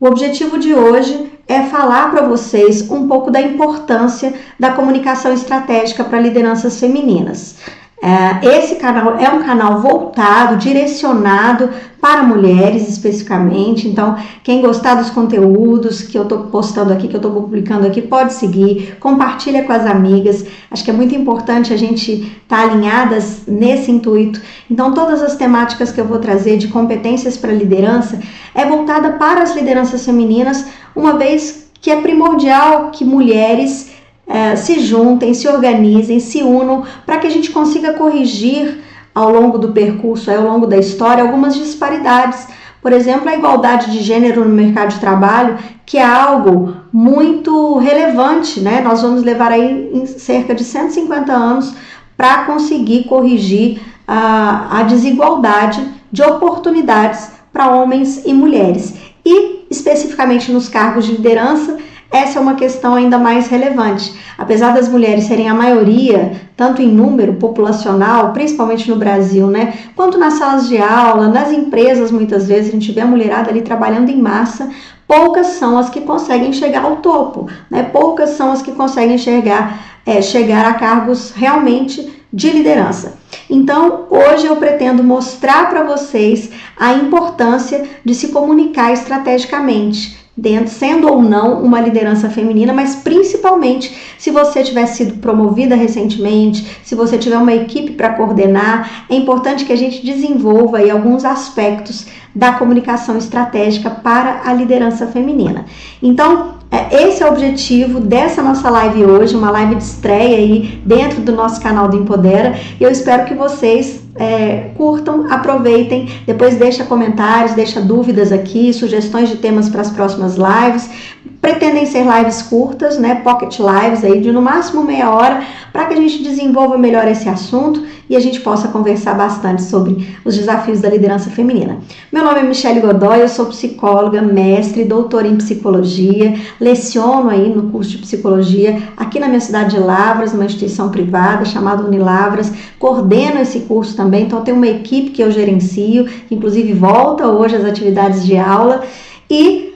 O objetivo de hoje é falar para vocês um pouco da importância da comunicação estratégica para lideranças femininas. Esse canal é um canal voltado, direcionado para mulheres especificamente, então quem gostar dos conteúdos que eu estou postando aqui, que eu estou publicando aqui, pode seguir, compartilha com as amigas. Acho que é muito importante a gente estar alinhadas nesse intuito. Então todas as temáticas que eu vou trazer de competências para liderança é voltada para as lideranças femininas, uma vez que é primordial que mulheres se juntem, se organizem, se unam para que a gente consiga corrigir ao longo do percurso, ao longo da história, algumas disparidades. Por exemplo, a igualdade de gênero no mercado de trabalho, que é algo muito relevante, né? Nós vamos levar aí em cerca de 150 anos para conseguir corrigir a desigualdade de oportunidades para homens e mulheres. E, especificamente nos cargos de liderança, essa é uma questão ainda mais relevante. Apesar das mulheres serem a maioria, tanto em número populacional, principalmente no Brasil, né, quanto nas salas de aula, nas empresas, muitas vezes a gente vê a mulherada ali trabalhando em massa, poucas são as que conseguem chegar ao topo, né, poucas são as que conseguem chegar a cargos realmente de liderança. Então, hoje eu pretendo mostrar para vocês a importância de se comunicar estrategicamente, sendo ou não uma liderança feminina, mas principalmente se você tiver sido promovida recentemente, se você tiver uma equipe para coordenar, é importante que a gente desenvolva aí alguns aspectos da comunicação estratégica para a liderança feminina. Então, esse é o objetivo dessa nossa live hoje, uma live de estreia aí dentro do nosso canal do Empodera. Eu espero que vocês curtam, aproveitem, depois deixa comentários, deixa dúvidas aqui, sugestões de temas para as próximas lives. Pretendem ser lives curtas, né, pocket lives aí de no máximo meia hora, para que a gente desenvolva melhor esse assunto e a gente possa conversar bastante sobre os desafios da liderança feminina. Meu nome é Michele Godoy, eu sou psicóloga, mestre, doutora em psicologia, leciono aí no curso de psicologia aqui na minha cidade de Lavras, numa instituição privada chamada Unilavras, coordeno esse curso também, então eu tenho uma equipe que eu gerencio, que inclusive volta hoje às atividades de aula e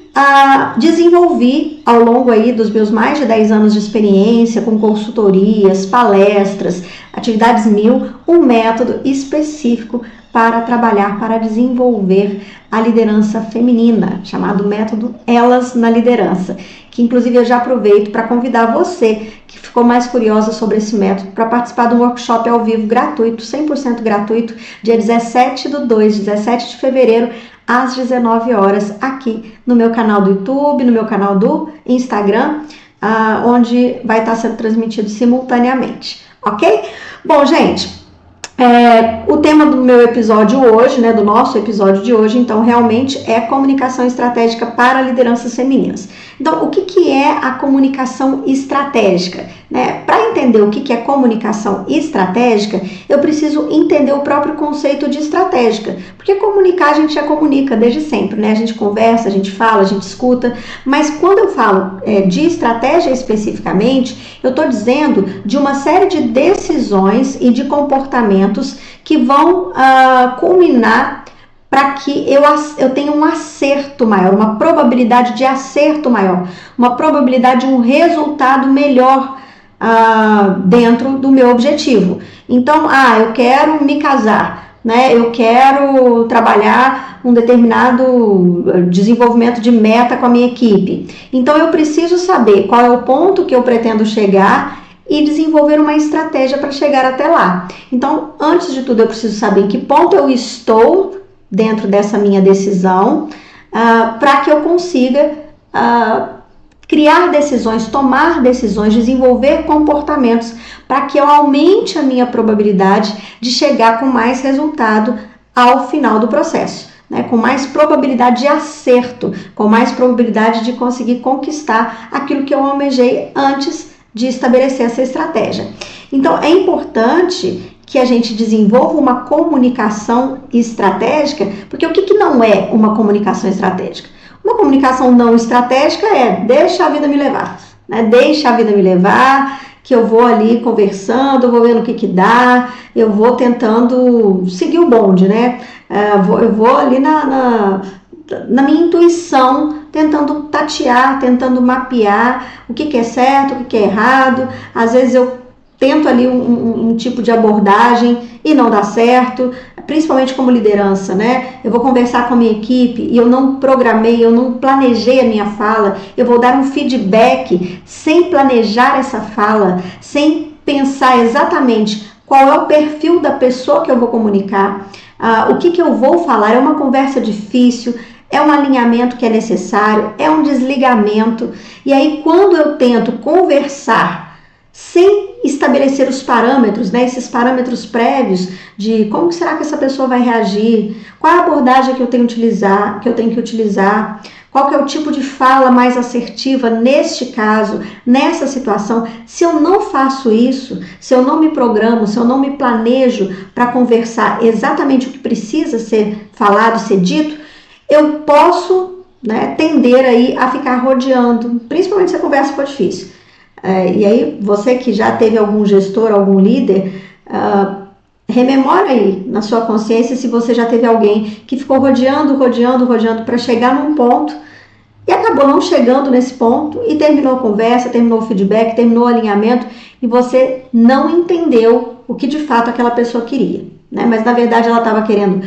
desenvolvi ao longo aí dos meus mais de 10 anos de experiência com consultorias, palestras, atividades 1000, um método específico para trabalhar, para desenvolver a liderança feminina, chamado método Elas na Liderança, que inclusive eu já aproveito para convidar você que ficou mais curiosa sobre esse método para participar de um workshop ao vivo gratuito, 100% gratuito, dia 17 de fevereiro, às 19 horas, aqui no meu canal do YouTube, no meu canal do Instagram, onde vai estar sendo transmitido simultaneamente, ok? Bom, gente, o tema do meu episódio hoje, né, do nosso episódio de hoje, então, realmente é comunicação estratégica para lideranças femininas. Então, o que é a comunicação estratégica? Né? Para entender o que é comunicação estratégica, eu preciso entender o próprio conceito de estratégica, porque comunicar a gente já comunica desde sempre, né? A gente conversa, a gente fala, a gente escuta, mas quando eu falo de estratégia especificamente, eu estou dizendo de uma série de decisões e de comportamentos que vão culminar para que eu tenha um acerto maior, uma probabilidade de acerto maior, uma probabilidade de um resultado melhor dentro do meu objetivo. Então, eu quero me casar, né? Eu quero trabalhar um determinado desenvolvimento de meta com a minha equipe. Então, eu preciso saber qual é o ponto que eu pretendo chegar e desenvolver uma estratégia para chegar até lá. Então, antes de tudo, eu preciso saber em que ponto eu estou dentro dessa minha decisão, para que eu consiga criar decisões, tomar decisões, desenvolver comportamentos para que eu aumente a minha probabilidade de chegar com mais resultado ao final do processo, né? Com mais probabilidade de acerto, com mais probabilidade de conseguir conquistar aquilo que eu almejei antes de estabelecer essa estratégia. Então, é importante que a gente desenvolva uma comunicação estratégica, porque o que não é uma comunicação estratégica? Uma comunicação não estratégica deixa a vida me levar, né? Deixa a vida me levar, que eu vou ali conversando, vou vendo o que dá, eu vou tentando seguir o bonde, né? Eu vou ali na minha intuição, tentando tatear, tentando mapear o que é certo, o que é errado. Às vezes eu tento ali um tipo de abordagem e não dá certo, principalmente como liderança, né? Eu vou conversar com a minha equipe e eu não programei, eu não planejei a minha fala, eu vou dar um feedback sem planejar essa fala, sem pensar exatamente qual é o perfil da pessoa que eu vou comunicar, o que eu vou falar. É uma conversa difícil, é um alinhamento que é necessário, é um desligamento. E aí, quando eu tento conversar sem estabelecer os parâmetros, né, esses parâmetros prévios de como será que essa pessoa vai reagir, qual é a abordagem que eu tenho que utilizar, qual que é o tipo de fala mais assertiva neste caso, nessa situação. Se eu não faço isso, se eu não me programo, se eu não me planejo para conversar exatamente o que precisa ser falado, ser dito, eu posso, né, tender aí a ficar rodeando, principalmente se a conversa for difícil. E aí, você que já teve algum gestor, algum líder, rememora aí na sua consciência se você já teve alguém que ficou rodeando para chegar num ponto e acabou não chegando nesse ponto e terminou a conversa, terminou o feedback, terminou o alinhamento e você não entendeu o que de fato aquela pessoa queria, né? Mas na verdade ela estava querendo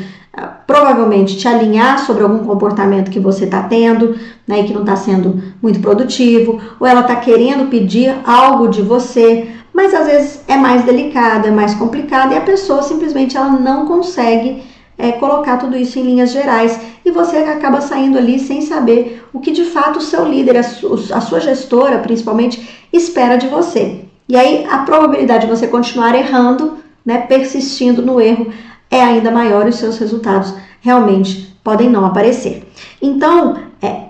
provavelmente te alinhar sobre algum comportamento que você está tendo, né, e que não está sendo muito produtivo, ou ela está querendo pedir algo de você, mas às vezes é mais delicado, é mais complicado e a pessoa simplesmente ela não consegue colocar tudo isso em linhas gerais e você acaba saindo ali sem saber o que de fato o seu líder, a sua gestora principalmente, espera de você. E aí a probabilidade de você continuar errando, né, persistindo no erro, é ainda maior e os seus resultados realmente podem não aparecer. Então,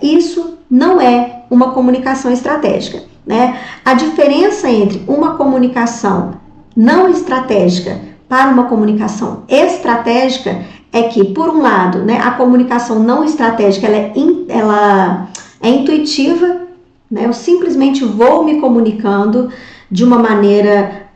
isso não é uma comunicação estratégica, né? A diferença entre uma comunicação não estratégica para uma comunicação estratégica é que, por um lado, né, a comunicação não estratégica ela é intuitiva, né? Eu simplesmente vou me comunicando de uma maneira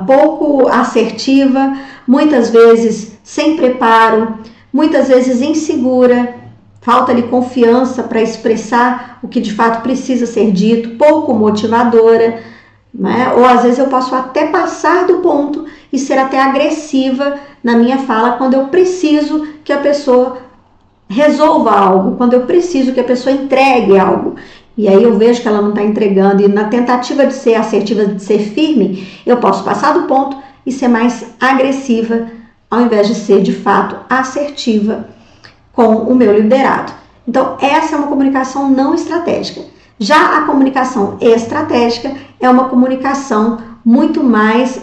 pouco assertiva, muitas vezes sem preparo, muitas vezes insegura, falta-lhe confiança para expressar o que de fato precisa ser dito, pouco motivadora, né? Ou às vezes eu posso até passar do ponto e ser até agressiva na minha fala quando eu preciso que a pessoa resolva algo, quando eu preciso que a pessoa entregue algo. E aí eu vejo que ela não está entregando e na tentativa de ser assertiva, de ser firme, eu posso passar do ponto e ser mais agressiva ao invés de ser de fato assertiva com o meu liderado. Então essa é uma comunicação não estratégica. Já a comunicação estratégica é uma comunicação muito mais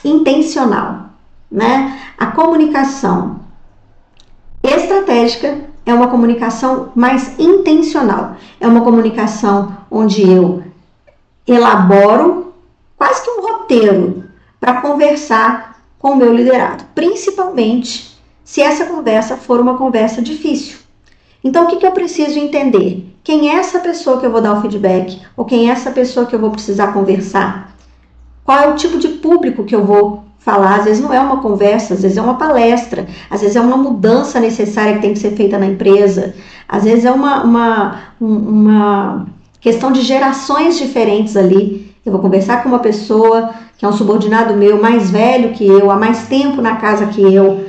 intencional, né? A comunicação estratégica é uma comunicação mais intencional. É uma comunicação onde eu elaboro quase que um roteiro para conversar com o meu liderado, principalmente se essa conversa for uma conversa difícil. Então, o que eu preciso entender? Quem é essa pessoa que eu vou dar o feedback? Ou quem é essa pessoa que eu vou precisar conversar? Qual é o tipo de público que eu vou falar? Às vezes não é uma conversa, às vezes é uma palestra, às vezes é uma mudança necessária que tem que ser feita na empresa, às vezes é uma questão de gerações diferentes ali. Eu vou conversar com uma pessoa que é um subordinado meu, mais velho que eu, há mais tempo na casa que eu.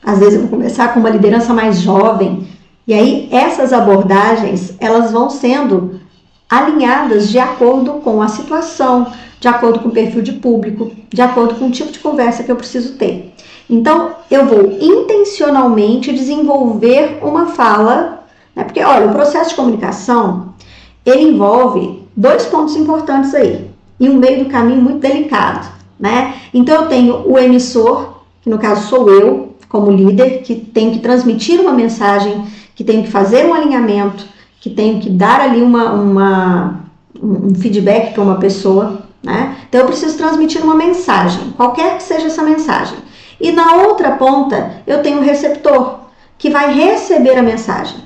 Às vezes eu vou conversar com uma liderança mais jovem. E aí essas abordagens, elas vão sendo alinhadas de acordo com a situação, de acordo com o perfil de público, de acordo com o tipo de conversa que eu preciso ter. Então, eu vou intencionalmente desenvolver uma fala, né? Porque, olha, o processo de comunicação, ele envolve 2 pontos importantes aí, e um meio do caminho muito delicado, né? Então, eu tenho o emissor, que no caso sou eu, como líder, que tenho que transmitir uma mensagem, que tenho que fazer um alinhamento, que tenho que dar ali um feedback para uma pessoa, né? Então eu preciso transmitir uma mensagem, qualquer que seja essa mensagem. E na outra ponta eu tenho o receptor, que vai receber a mensagem.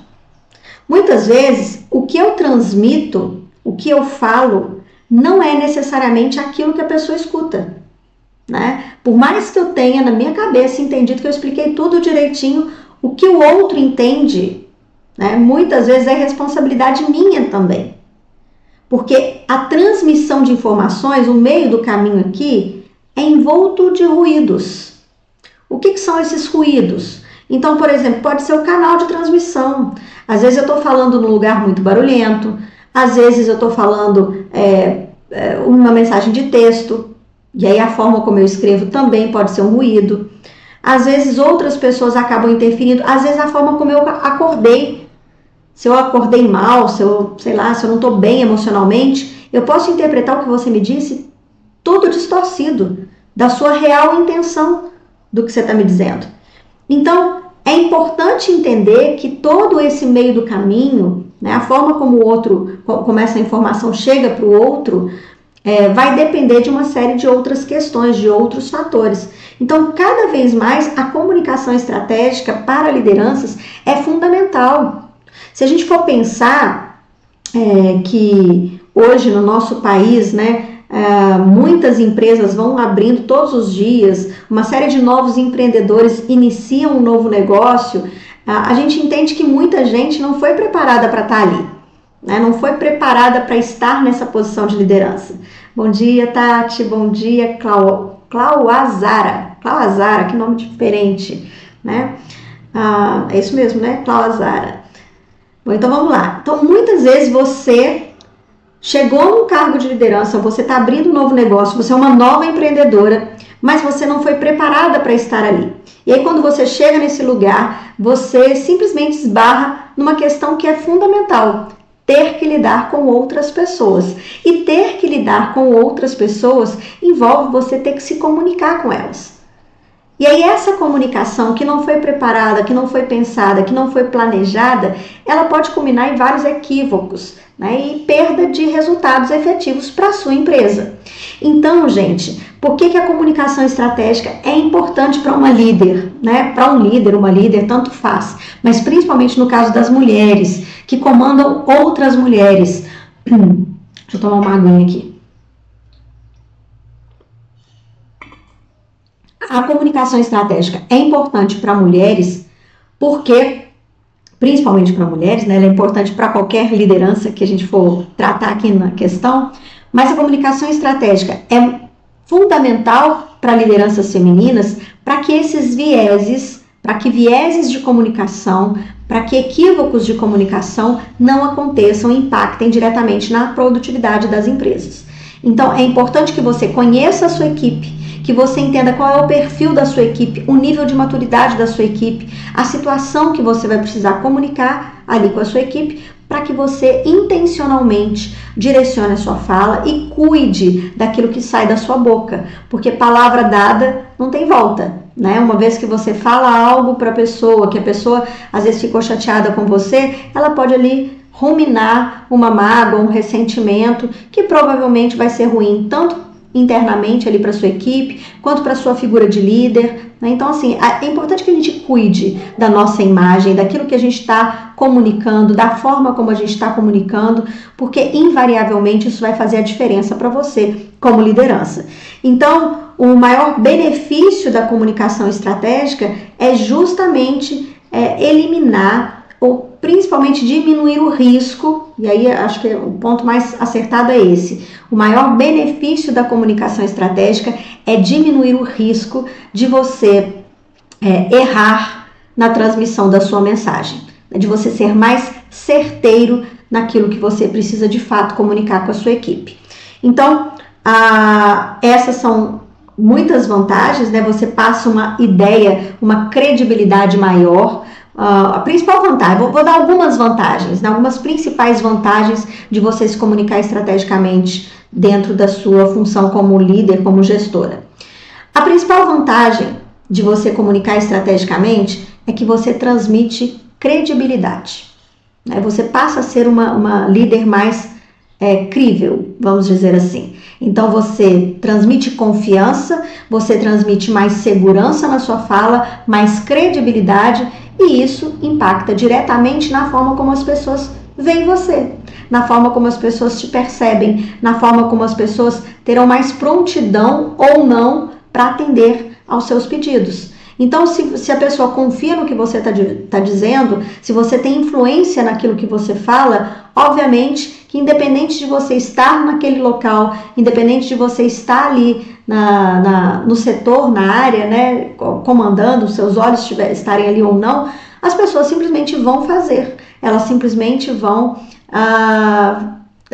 Muitas vezes o que eu transmito, o que eu falo, não é necessariamente aquilo que a pessoa escuta, né? Por mais que eu tenha na minha cabeça entendido que eu expliquei tudo direitinho, O que o outro entende, né, muitas vezes é responsabilidade minha também. Porque a transmissão de informações, o meio do caminho aqui, é envolto de ruídos. O que são esses ruídos? Então, por exemplo, pode ser o canal de transmissão. Às vezes eu estou falando num lugar muito barulhento, às vezes eu estou falando uma mensagem de texto, e aí a forma como eu escrevo também pode ser um ruído. Às vezes outras pessoas acabam interferindo, às vezes a forma como eu acordei. Se eu acordei mal, se eu não estou bem emocionalmente, eu posso interpretar o que você me disse todo distorcido da sua real intenção do que você está me dizendo. Então, é importante entender que todo esse meio do caminho, né, a forma como essa informação chega para o outro, vai depender de uma série de outras questões, de outros fatores. Então, cada vez mais, a comunicação estratégica para lideranças é fundamental. Se a gente for pensar que hoje no nosso país, né, muitas empresas vão abrindo todos os dias, uma série de novos empreendedores iniciam um novo negócio, a gente entende que muita gente não foi preparada para estar ali, né? Não foi preparada para estar nessa posição de liderança. Bom dia, Tati, bom dia, Clauazara, que nome diferente, né? É isso mesmo, né, Clauazara? Bom, então vamos lá. Então, muitas vezes você chegou num cargo de liderança, você está abrindo um novo negócio, você é uma nova empreendedora, mas você não foi preparada para estar ali. E aí, quando você chega nesse lugar, você simplesmente esbarra numa questão que é fundamental: ter que lidar com outras pessoas. E ter que lidar com outras pessoas envolve você ter que se comunicar com elas. E aí essa comunicação que não foi preparada, que não foi pensada, que não foi planejada, ela pode culminar em vários equívocos, né, e perda de resultados efetivos para a sua empresa. Então, gente, por que a comunicação estratégica é importante para uma líder, né? Para um líder, uma líder, tanto faz, mas principalmente no caso das mulheres que comandam outras mulheres. Deixa eu tomar uma aguinha aqui. A comunicação estratégica é importante para mulheres porque, principalmente para mulheres, né, ela é importante para qualquer liderança que a gente for tratar aqui na questão, mas a comunicação estratégica é fundamental para lideranças femininas, para que esses vieses, para que vieses de comunicação, para que equívocos de comunicação não aconteçam e impactem diretamente na produtividade das empresas. Então, é importante que você conheça a sua equipe, que você entenda qual é o perfil da sua equipe, o nível de maturidade da sua equipe, a situação que você vai precisar comunicar ali com a sua equipe, para que você intencionalmente direcione a sua fala e cuide daquilo que sai da sua boca, porque palavra dada não tem volta, né? Uma vez que você fala algo para a pessoa, que a pessoa às vezes ficou chateada com você, ela pode ali ruminar uma mágoa, um ressentimento, que provavelmente vai ser ruim tanto internamente ali para sua equipe, quanto para sua figura de líder, né? Então, assim, é importante que a gente cuide da nossa imagem, daquilo que a gente está comunicando, da forma como a gente está comunicando, porque invariavelmente isso vai fazer a diferença para você como liderança. Então, o maior benefício da comunicação estratégica é justamente eliminar ou principalmente diminuir o risco, e aí acho que o ponto mais acertado é esse. O maior benefício da comunicação estratégica é diminuir o risco de você errar na transmissão da sua mensagem, de você ser mais certeiro naquilo que você precisa de fato comunicar com a sua equipe. Então, essas são muitas vantagens, né? Você passa uma ideia, uma credibilidade maior. A principal vantagem, vou dar algumas vantagens, né? Algumas principais vantagens de você se comunicar estrategicamente dentro da sua função como líder, como gestora. A principal vantagem de você comunicar estrategicamente é que você transmite credibilidade, né? Você passa a ser uma líder mais crível, vamos dizer assim. Então você transmite confiança, você transmite mais segurança na sua fala, mais credibilidade, e isso impacta diretamente na forma como as pessoas veem você, na forma como as pessoas te percebem, na forma como as pessoas terão mais prontidão ou não para atender aos seus pedidos. Então, se a pessoa confia no que você está dizendo, se você tem influência naquilo que você fala, obviamente que independente de você estar naquele local, independente de você estar ali no setor, na área, né, comandando, seus olhos estarem ali ou não, as pessoas simplesmente vão fazer. Elas simplesmente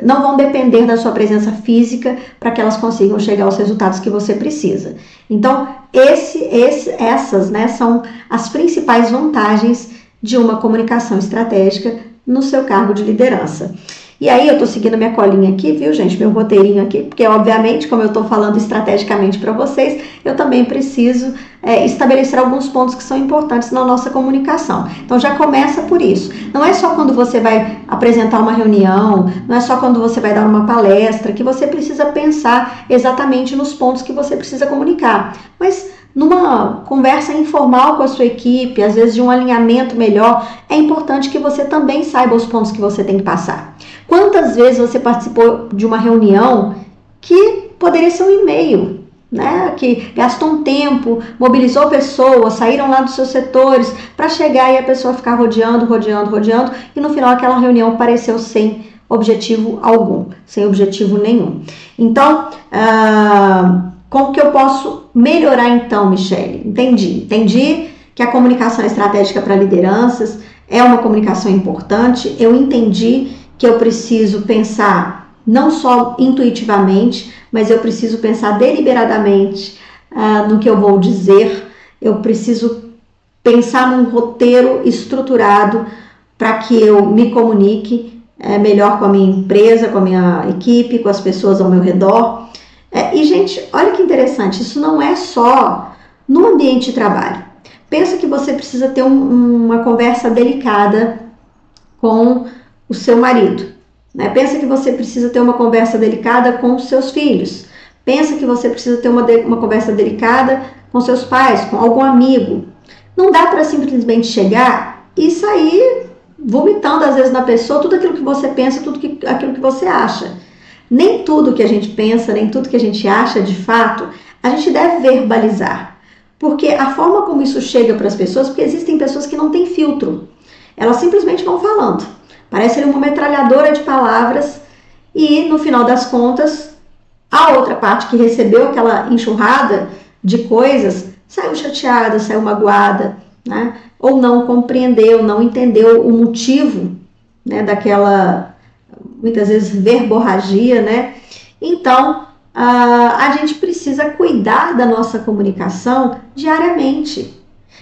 não vão depender da sua presença física para que elas consigam chegar aos resultados que você precisa. Então, essas, né, são as principais vantagens de uma comunicação estratégica no seu cargo de liderança. E aí eu estou seguindo minha colinha aqui, viu, gente? Meu roteirinho aqui, porque obviamente, como eu estou falando estrategicamente para vocês, eu também preciso estabelecer alguns pontos que são importantes na nossa comunicação. Então já começa por isso. Não é só quando você vai apresentar uma reunião, não é só quando você vai dar uma palestra que você precisa pensar exatamente nos pontos que você precisa comunicar. Mas numa conversa informal com a sua equipe, às vezes de um alinhamento melhor, é importante que você também saiba os pontos que você tem que passar. Quantas vezes você participou de uma reunião que poderia ser um e-mail, né? Que gastou um tempo, mobilizou pessoas, saíram lá dos seus setores para chegar e a pessoa ficar rodeando e no final aquela reunião pareceu sem objetivo algum, sem objetivo nenhum. Então, como que eu posso melhorar então, Michele? Entendi que a comunicação estratégica para lideranças é uma comunicação importante, eu entendi que eu preciso pensar não só intuitivamente, mas eu preciso pensar deliberadamente no que eu vou dizer, eu preciso pensar num roteiro estruturado para que eu me comunique melhor com a minha empresa, com a minha equipe, com as pessoas ao meu redor. E, gente, olha que interessante, isso não é só no ambiente de trabalho. Pensa que você precisa ter uma conversa delicada com o seu marido, né? Pensa que você precisa ter uma conversa delicada com os seus filhos. Pensa que você precisa ter uma conversa delicada com seus pais, com algum amigo. Não dá para simplesmente chegar e sair vomitando às vezes na pessoa tudo aquilo que você pensa, aquilo que você acha. Nem tudo que a gente pensa, nem tudo que a gente acha de fato, a gente deve verbalizar. Porque a forma como isso chega para as pessoas, porque existem pessoas que não têm filtro. Elas simplesmente vão falando. Parece uma metralhadora de palavras e, no final das contas, a outra parte que recebeu aquela enxurrada de coisas saiu chateada, saiu magoada, né? Ou não compreendeu, não entendeu o motivo, né, daquela, muitas vezes, verborragia, né? Então, a gente precisa cuidar da nossa comunicação diariamente,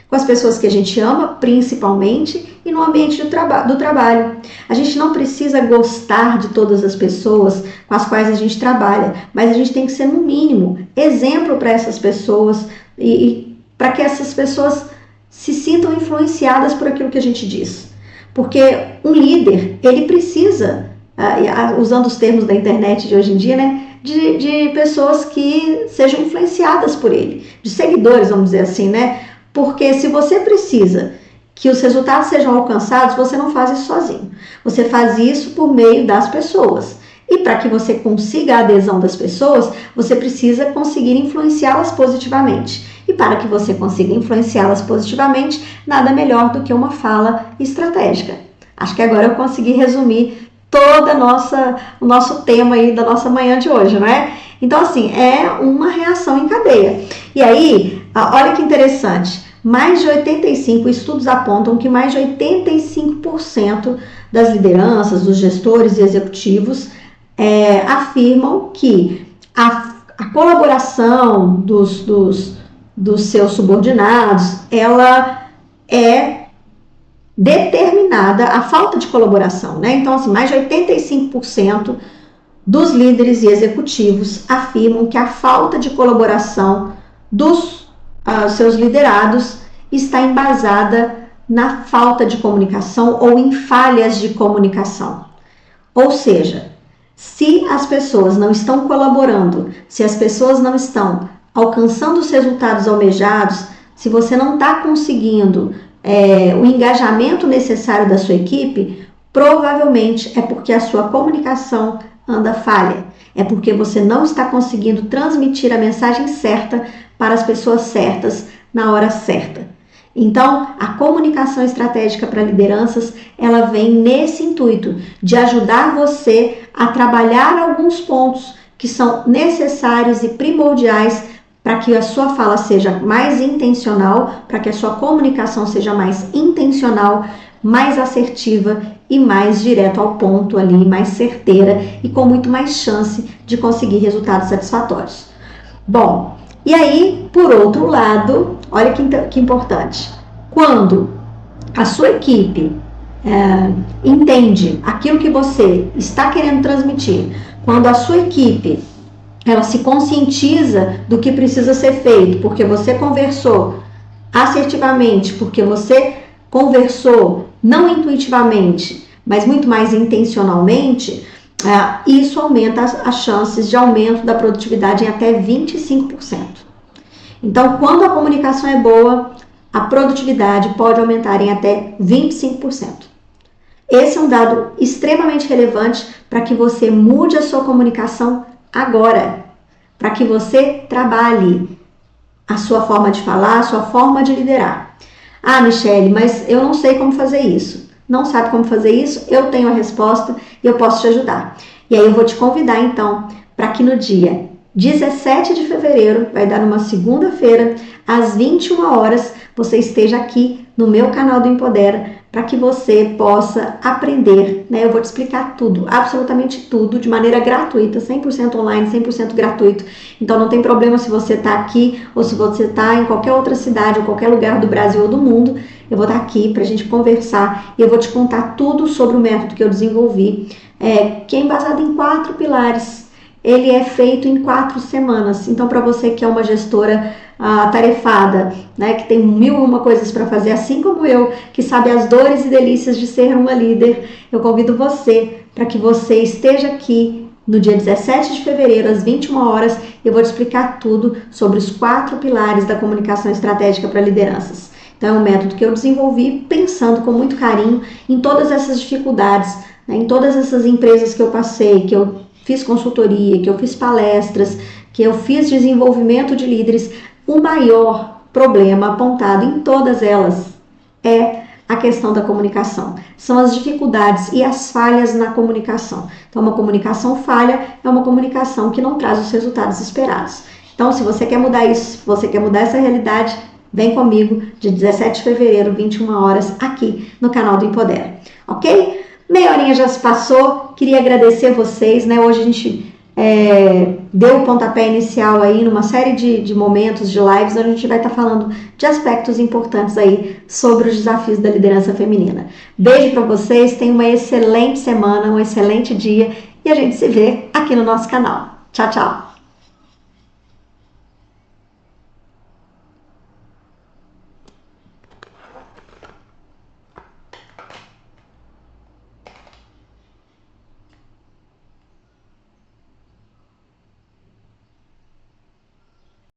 com as pessoas que a gente ama, principalmente, e no ambiente do trabalho. A gente não precisa gostar de todas as pessoas com as quais a gente trabalha, mas a gente tem que ser, no mínimo, exemplo para essas pessoas e para que essas pessoas se sintam influenciadas por aquilo que a gente diz. Porque um líder, ele precisa, usando os termos da internet de hoje em dia, né, de pessoas que sejam influenciadas por ele, de seguidores, vamos dizer assim, né? Porque se você precisa que os resultados sejam alcançados, você não faz isso sozinho. Você faz isso por meio das pessoas. E para que você consiga a adesão das pessoas, você precisa conseguir influenciá-las positivamente. E para que você consiga influenciá-las positivamente, nada melhor do que uma fala estratégica. Acho que agora eu consegui resumir todo o nosso tema aí da nossa manhã de hoje, não é? Então, assim, é uma reação em cadeia. E aí, olha que interessante, estudos apontam que mais de 85% das lideranças, dos gestores e executivos afirmam que a colaboração dos seus subordinados, ela é determinada, a falta de colaboração, né? Então, assim, mais de 85% dos líderes e executivos afirmam que a falta de colaboração dos seus liderados está embasada na falta de comunicação ou em falhas de comunicação. Ou seja, se as pessoas não estão colaborando, se as pessoas não estão alcançando os resultados almejados, se você não está conseguindo o engajamento necessário da sua equipe, provavelmente é porque a sua comunicação anda falha. É porque você não está conseguindo transmitir a mensagem certa para as pessoas certas, na hora certa. Então, a comunicação estratégica para lideranças, ela vem nesse intuito de ajudar você a trabalhar alguns pontos que são necessários e primordiais para que a sua fala seja mais intencional, para que a sua comunicação seja mais intencional, mais assertiva e mais direto ao ponto ali, mais certeira e com muito mais chance de conseguir resultados satisfatórios. Bom, e aí, por outro lado, olha que importante, quando a sua equipe entende aquilo que você está querendo transmitir, quando a sua equipe ela se conscientiza do que precisa ser feito, porque você conversou assertivamente, porque você conversou não intuitivamente, mas muito mais intencionalmente, isso aumenta as chances de aumento da produtividade em até 25%. Então, quando a comunicação é boa, a produtividade pode aumentar em até 25%. Esse é um dado extremamente relevante para que você mude a sua comunicação agora, para que você trabalhe a sua forma de falar, a sua forma de liderar. Ah, Michele, mas eu não sei como fazer isso. Não sabe como fazer isso? Eu tenho a resposta e eu posso te ajudar. E aí eu vou te convidar então para que no dia 17 de fevereiro, vai dar numa segunda-feira, às 21 horas, você esteja aqui no meu canal do Empodera, para que você possa aprender, né? Eu vou te explicar tudo, absolutamente tudo, de maneira gratuita, 100% online, 100% gratuito. Então não tem problema se você está aqui ou se você está em qualquer outra cidade ou qualquer lugar do Brasil ou do mundo. Eu vou estar aqui para a gente conversar e eu vou te contar tudo sobre o método que eu desenvolvi, que é embasado em 4 pilares. Ele é feito em 4 semanas. Então, para você que é uma gestora atarefada, né, que tem 1001 coisas para fazer, assim como eu, que sabe as dores e delícias de ser uma líder, eu convido você para que você esteja aqui no dia 17 de fevereiro, às 21 horas. Eu vou te explicar tudo sobre os 4 pilares da comunicação estratégica para lideranças. Então, é um método que eu desenvolvi pensando com muito carinho em todas essas dificuldades, né, em todas essas empresas que eu passei, que eu fiz consultoria, que eu fiz palestras, que eu fiz desenvolvimento de líderes. O maior problema apontado em todas elas é a questão da comunicação. São as dificuldades e as falhas na comunicação. Então, uma comunicação falha é uma comunicação que não traz os resultados esperados. Então, se você quer mudar isso, se você quer mudar essa realidade, vem comigo de 17 de fevereiro, 21 horas, aqui no canal do Empodera. Ok? Meia horinha já se passou, queria agradecer vocês, né? Hoje a gente deu o pontapé inicial aí numa série de momentos, de lives, onde a gente vai estar falando de aspectos importantes aí sobre os desafios da liderança feminina. Beijo para vocês, tenham uma excelente semana, um excelente dia e a gente se vê aqui no nosso canal. Tchau, tchau!